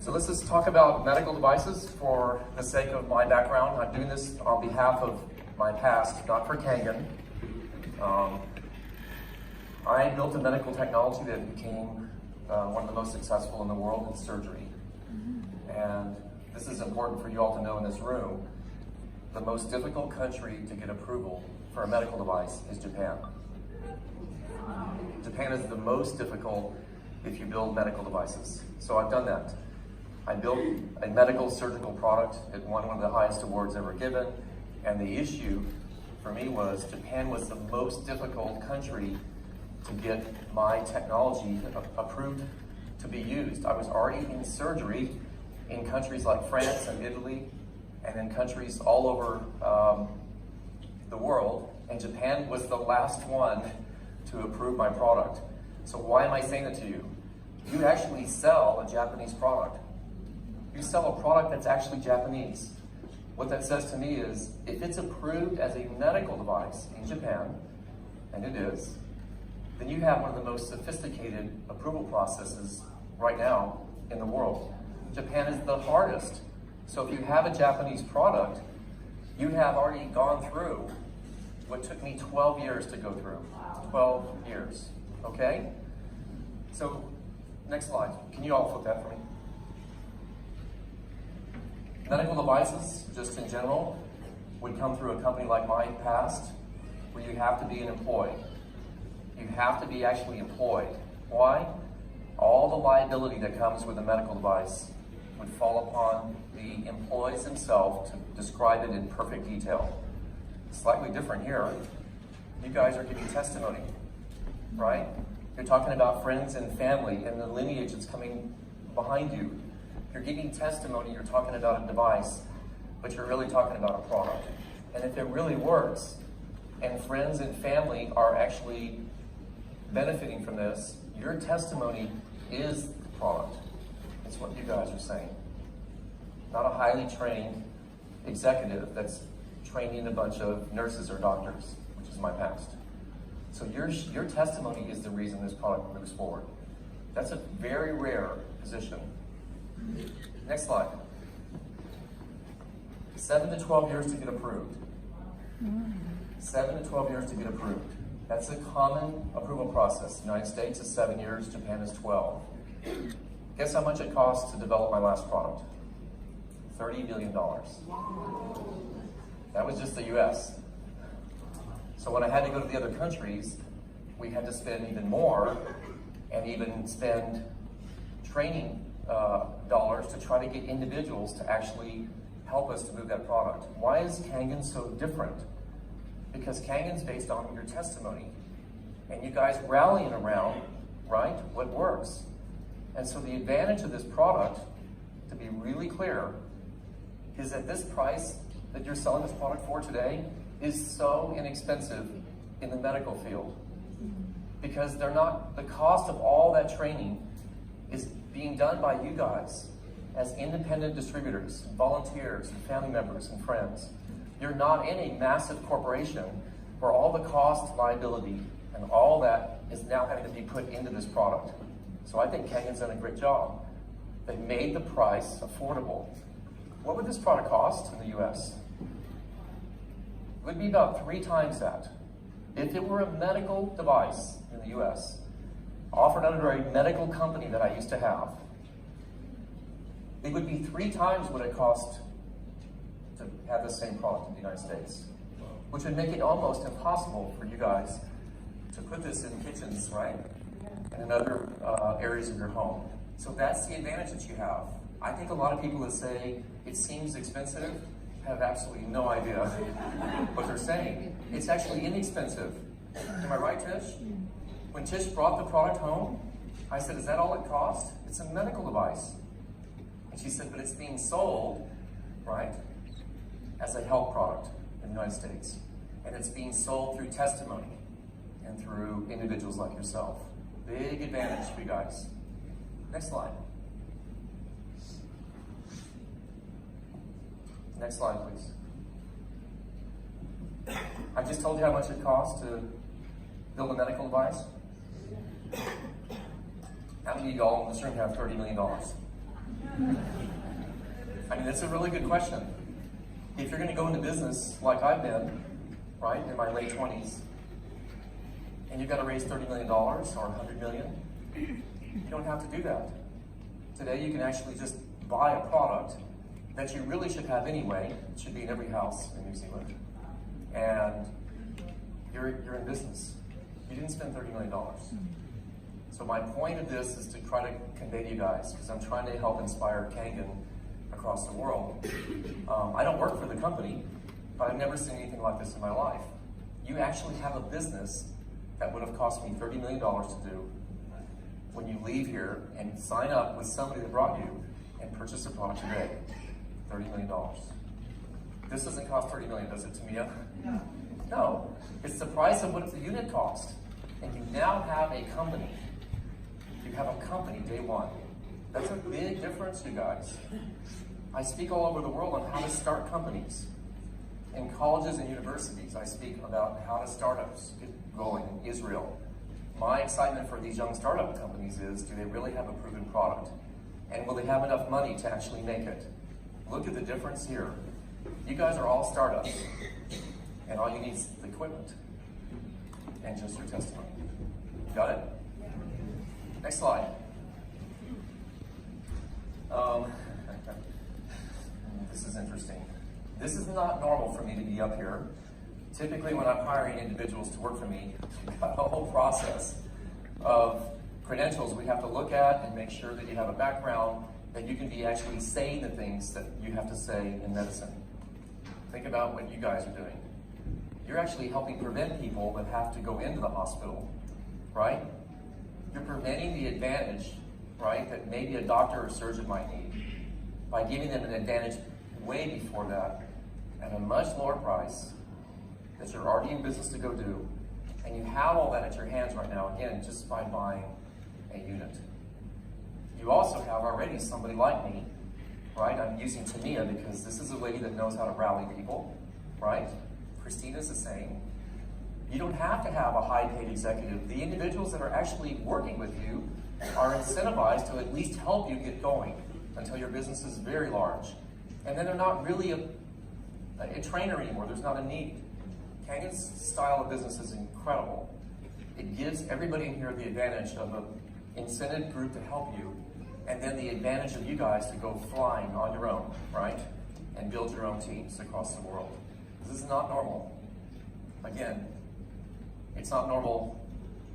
So let's just talk about medical devices for the sake of my background. I'm doing this on behalf of my past, not for Kangen. I built a medical technology that became one of the most successful in the world in surgery. And this is important for you all to know in this room. The most difficult country to get approval for a medical device is Japan. Japan is the most difficult if you build medical devices. So I've done that. I built a medical surgical product. It won one of the highest awards ever given. And the issue for me was Japan was the most difficult country to get my technology approved to be used. I was already in surgery in countries like France and Italy and in countries all over the world. And Japan was the last one to approve my product. So why am I saying that to you? You actually sell a Japanese product. You sell a product that's actually Japanese. What that says to me is, if it's approved as a medical device in Japan, and it is, then you have one of the most sophisticated approval processes right now in the world. Japan is the hardest. So if you have a Japanese product, you have already gone through what took me 12 years to go through. 12 years, okay? So, next slide. Can you all flip that for me? Medical devices, just in general, would come through a company like mine past, where you have to be an employee. You have to be actually employed. Why? All the liability that comes with a medical device would fall upon the employees themselves to describe it in perfect detail. Slightly different here. You guys are giving testimony, right? You're talking about friends and family and the lineage that's coming behind you. You're giving testimony, you're talking about a device, but you're really talking about a product. And if it really works, and friends and family are actually benefiting from this, your testimony is the product. It's what you guys are saying. Not a highly trained executive that's training a bunch of nurses or doctors, which is my past. So your testimony is the reason this product moves forward. That's a very rare position. Next slide. 7 to 12 years to get approved. 7 to 12 years to get approved. That's a common approval process. The United States is 7 years, Japan is 12. Guess how much it cost to develop my last product? $30 million. That was just the US. So when I had to go to the other countries, we had to spend even more and even spend training dollars to try to get individuals to actually help us to move that product. Why is Kangen so different? Because Kangen's based on your testimony and you guys rallying around, right, what works. And so the advantage of this product, to be really clear, is that this price that you're selling this product for today is so inexpensive in the medical field. Because they're not, the cost of all that training is being done by you guys as independent distributors, volunteers, and family members and friends. You're not in a massive corporation where all the cost, liability, and all that is now having to be put into this product. So I think Kangen's done a great job. They made the price affordable. What would this product cost in the US? It would be about 3 times that. If it were a medical device in the US, offered under a medical company that I used to have, it would be 3 times what it cost to have the same product in the United States, which would make it almost impossible for you guys to put this in kitchens, right? And in other areas of your home. So that's the advantage that you have. I think a lot of people that say it seems expensive have absolutely no idea what they're saying. It's actually inexpensive. Am I right, Tish? When Tish brought the product home, I said, is that all it cost? It's a medical device. And she said, but it's being sold, right, as a health product in the United States. And it's being sold through testimony and through individuals like yourself. Big advantage for you guys. Next slide. Next slide, please. I just told you how much it costs to build a medical device. How many of y'all in this room have $30 million? I mean, that's a really good question. If you're going to go into business like I've been, right, in my late 20s, and you've got to raise $30 million or $100 million, you don't have to do that. Today, you can actually just buy a product that you really should have anyway. It should be in every house in New Zealand. And you're in business. You didn't spend $30 million. So my point of this is to try to convey to you guys, because I'm trying to help inspire Kangen across the world. I don't work for the company, but I've never seen anything like this in my life. You actually have a business that would have cost me $30 million to do when you leave here and sign up with somebody that brought you and purchase a product today. $30 million. This doesn't cost $30 million, does it, Tamia? No. No. It's the price of what the unit cost. And you now have a company. You have a company day one. That's a big difference, you guys. I speak all over the world on how to start companies. In colleges and universities, I speak about how to startups get going in Israel. My excitement for these young startup companies is, do they really have a proven product? And will they have enough money to actually make it? Look at the difference here. You guys are all startups, and all you need is the equipment and just your testimony. Got it? Next slide. This is interesting. This is not normal for me to be up here. Typically, when I'm hiring individuals to work for me, we've got a whole process of credentials we have to look at and make sure that you have a background, that you can be actually saying the things that you have to say in medicine. Think about what you guys are doing. You're actually helping prevent people that have to go into the hospital, right? You're preventing the advantage, right, that maybe a doctor or surgeon might need by giving them an advantage way before that at a much lower price that you're already in business to go do. And you have all that at your hands right now, again, just by buying a unit. You also have already somebody like me, right? I'm using Tamia because this is a lady that knows how to rally people, right? Christina's the same. You don't have to have a high-paid executive. The individuals that are actually working with you are incentivized to at least help you get going until your business is very large. And then they're not really a trainer anymore. There's not a need. Kangen's style of business is incredible. It gives everybody in here the advantage of an incented group to help you, and then the advantage of you guys to go flying on your own, right? And build your own teams across the world. This is not normal. Again, it's not normal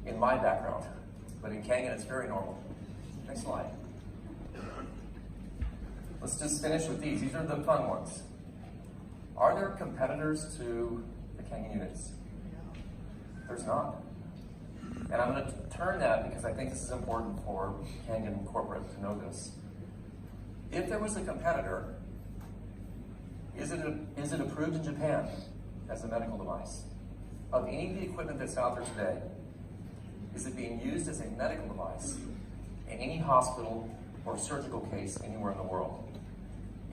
in my background, but in Kangen it's very normal. Next slide. Let's just finish with these. These are the fun ones. Are there competitors to the Kangen units? There's not. And I'm going to turn that because I think this is important for Kangen corporate to know this. If there was a competitor, is it approved in Japan as a medical device? Of any of the equipment that's out there today, is it being used as a medical device in any hospital or surgical case anywhere in the world?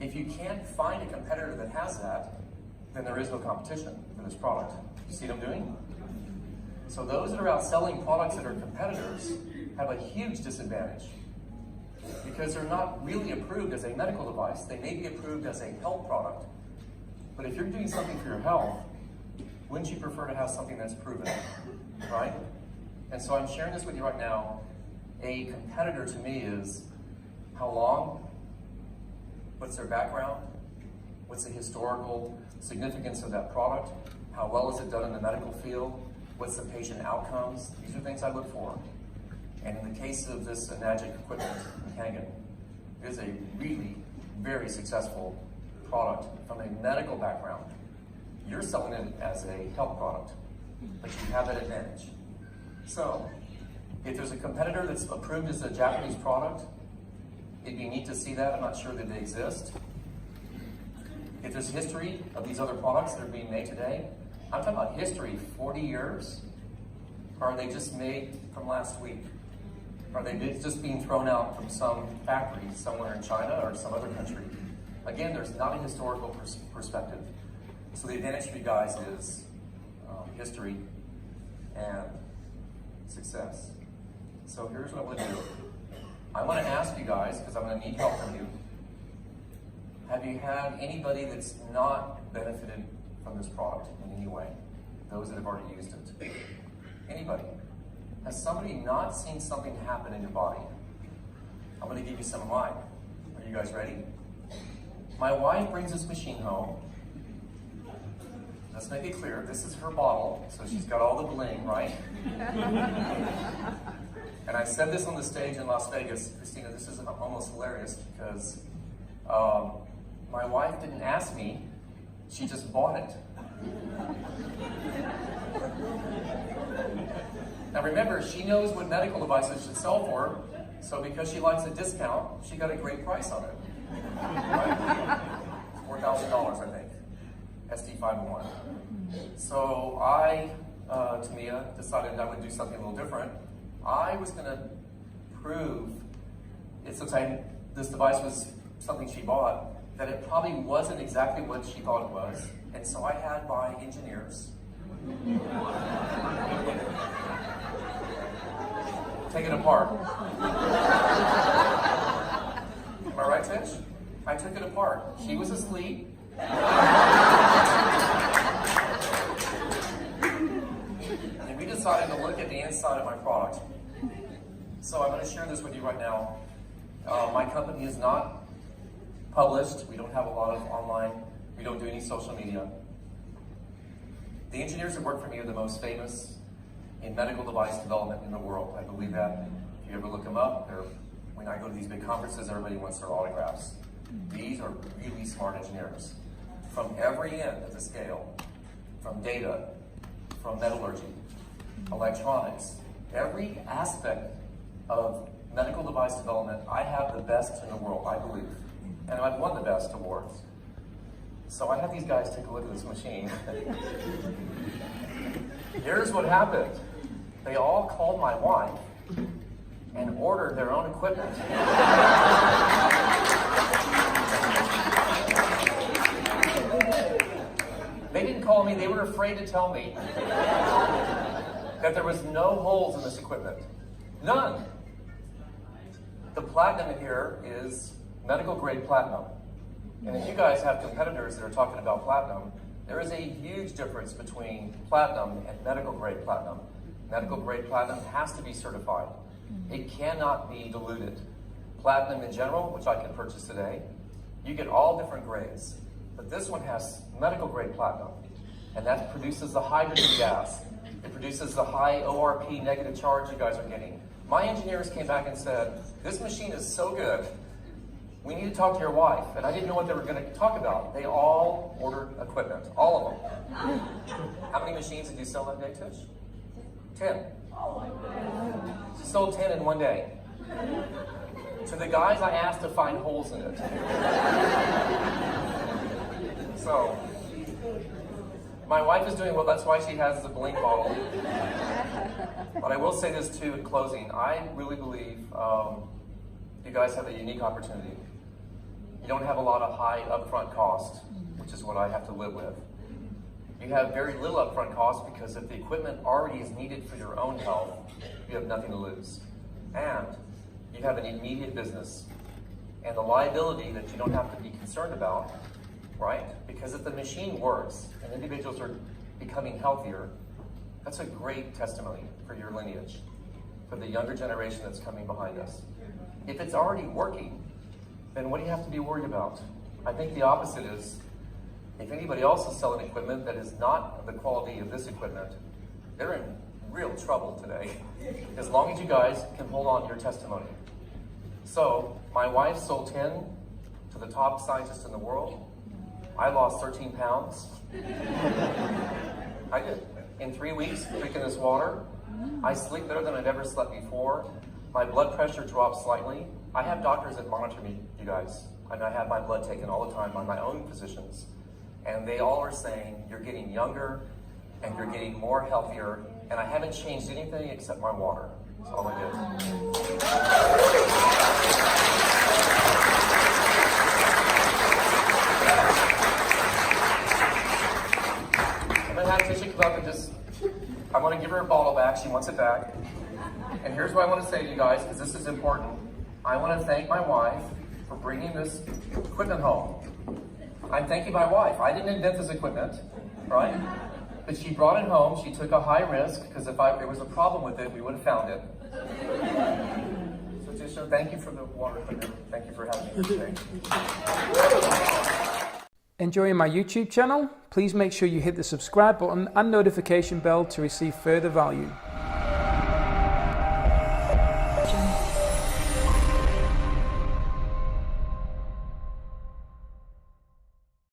If you can't find a competitor that has that, then there is no competition for this product. You see what I'm doing? So those that are out selling products that are competitors have a huge disadvantage because they're not really approved as a medical device. They may be approved as a health product. But if you're doing something for your health, wouldn't you prefer to have something that's proven, right? And so I'm sharing this with you right now. A competitor to me is how long, what's their background, what's the historical significance of that product, how well is it done in the medical field, what's the patient outcomes. These are things I look for. And in the case of this Enagic equipment in Kangen, it is a really very successful product from a medical background. You're selling it as a health product, but you have that advantage. So, if there's a competitor that's approved as a Japanese product, it'd be neat to see that. I'm not sure that they exist. If there's history of these other products that are being made today, I'm talking about history, 40 years, or are they just made from last week? Are they just being thrown out from some factory somewhere in China or some other country? Again, there's not a historical perspective. So the advantage for you guys is history and success. So here's what I'm going to do. I want to ask you guys, because I'm going to need help from you. Have you had anybody that's not benefited from this product in any way? Those that have already used it. Anybody? Has somebody not seen something happen in your body? I'm going to give you some of mine. Are you guys ready? My wife brings this machine home. Let's make it clear, this is her bottle, so she's got all the bling, right? And I said this on the stage in Las Vegas. Christina, this is almost hilarious because my wife didn't ask me, she just bought it. Now remember, she knows what medical devices should sell for, so because she likes a discount, she got a great price on it. Right? $4,000, I think. SD501. So I, Tamia, decided I would do something a little different. I was going to prove, since this device was something she bought, that it probably wasn't exactly what she thought it was. And so I had my engineers take it apart. Am I right, Tish? I took it apart. She was asleep. And we decided to look at the inside of my product. So I'm going to share this with you right now. My company is not published. We don't have a lot of online. We don't do any social media. The engineers that work for me are the most famous in medical device development in the world. I believe that. If you ever look them up, when I go to these big conferences, everybody wants their autographs. These are really smart engineers. From every end of the scale, from data, from metallurgy, electronics, every aspect of medical device development, I have the best in the world, I believe. And I've won the best awards. So I had these guys take a look at this machine. Here's what happened. They all called my wife and ordered their own equipment. They didn't call me, they were afraid to tell me that there was no holes in this equipment. None. The platinum in here is medical grade platinum. And if you guys have competitors that are talking about platinum, there is a huge difference between platinum and medical grade platinum. Medical grade platinum has to be certified. It cannot be diluted. Platinum in general, which I can purchase today, you get all different grades. But this one has medical grade platinum. And that produces the hydrogen gas. It produces the high ORP negative charge you guys are getting. My engineers came back and said, this machine is so good, we need to talk to your wife. And I didn't know what they were going to talk about. They all ordered equipment, all of them. How many machines did you sell that day, Tish? 10. She sold 10 in one day. To the guys I asked to find holes in it. So, my wife is doing well, that's why she has the bling bottle. But I will say this too in closing. I really believe you guys have a unique opportunity. You don't have a lot of high upfront cost, which is what I have to live with. You have very little upfront cost because if the equipment already is needed for your own health, you have nothing to lose. And you have an immediate business and the liability that you don't have to be concerned about, right? Because if the machine works and individuals are becoming healthier, that's a great testimony for your lineage, for the younger generation that's coming behind us. If it's already working, then what do you have to be worried about? I think the opposite is, if anybody else is selling equipment that is not the quality of this equipment, they're in real trouble today, as long as you guys can hold on to your testimony. So, my wife sold 10 to the top scientists in the world. I lost 13 pounds. I did. In 3 weeks, drinking this water, I sleep better than I've ever slept before. My blood pressure dropped slightly. I have doctors that monitor me, you guys. And I have my blood taken all the time by my own physicians. And they all are saying, you're getting younger and you're getting more healthier. And I haven't changed anything except my water. That's all I did. I'm going to have Tisha come up and just, I want to give her a bottle back. She wants it back. And here's what I want to say to you guys, because this is important. I want to thank my wife for bringing this equipment home. I'm thanking my wife. I didn't invent this equipment, right? But she brought it home. She took a high risk, because if there was a problem with it, we would have found it. So thank you for the water equipment. Thank you for having me here today. Enjoying my YouTube channel? Please make sure you hit the subscribe button and notification bell to receive further value.